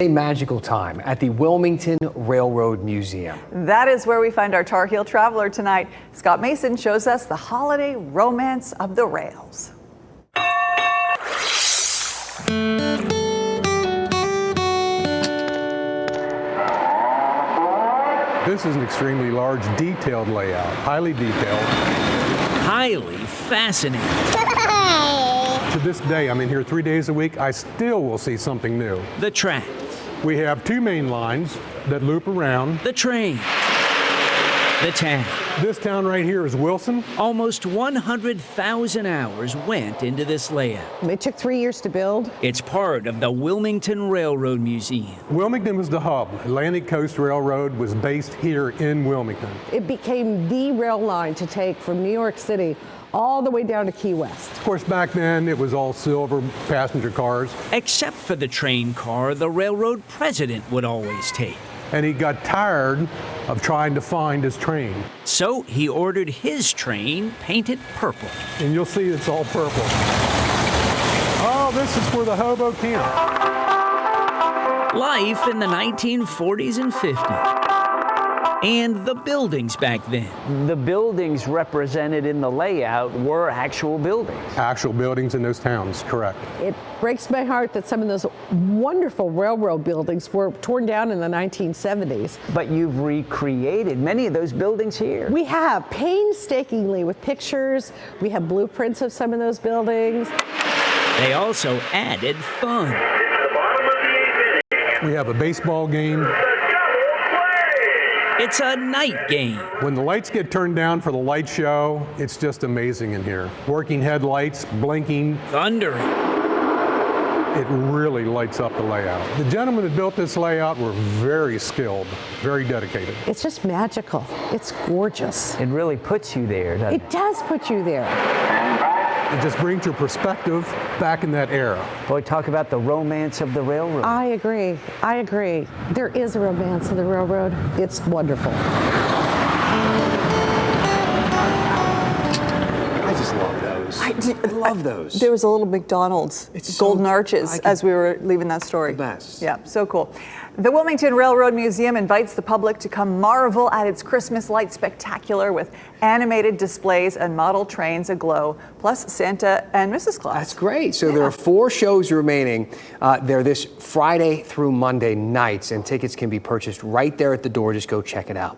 A magical time at the Wilmington Railroad Museum. That is where we find our Tar Heel traveler tonight. Scott Mason shows us the holiday romance of the rails. This is an extremely large, detailed layout, highly detailed. Highly fascinating. To this day, I'm in here 3 days a week, I still will see something new. The track. We have two main lines that loop around. The train. The town. This town right here is Wilson. Almost 100,000 hours went into this layout. It took 3 years to build. It's part of the Wilmington Railroad Museum. Wilmington was the hub. Atlantic Coast Railroad was based here in Wilmington. It became the rail line to take from New York City all the way down to Key West. Of course, back then it was all silver passenger cars. Except for the train car the railroad president would always take. And he got tired of trying to find his train. So he ordered his train painted purple. And you'll see it's all purple. Oh, this is for the hobo camp. Life in the 1940s and 50s. And the buildings back then. The buildings represented in the layout were actual buildings. Actual buildings in those towns, correct. It breaks my heart that some of those wonderful railroad buildings were torn down in the 1970s. But you've recreated many of those buildings here. We We have painstakingly with pictures. We have blueprints of some of those buildings. They also added fun. We have a baseball game. It's a night game. When the lights get turned down for the light show, it's just amazing in here. Working headlights, blinking. Thundering. It really lights up the layout. The gentlemen that built this layout were very skilled, very dedicated. It's just magical. It's gorgeous. It really puts you there, doesn't it? It does put you there. It just brings your perspective back in that era. Boy, talk about the romance of the railroad. I agree. I agree. There is a romance of the railroad. It's wonderful. I just love those. I love those. There was a little McDonald's, It's so- golden arches, I could- as we were leaving that story. The best. Yeah, so cool. The Wilmington Railroad Museum invites the public to come marvel at its Christmas light spectacular with animated displays and model trains aglow, plus Santa and Mrs. Claus. That's great. So there are 4 shows remaining. They're this Friday through Monday nights, and tickets can be purchased right there at the door. Just go check it out.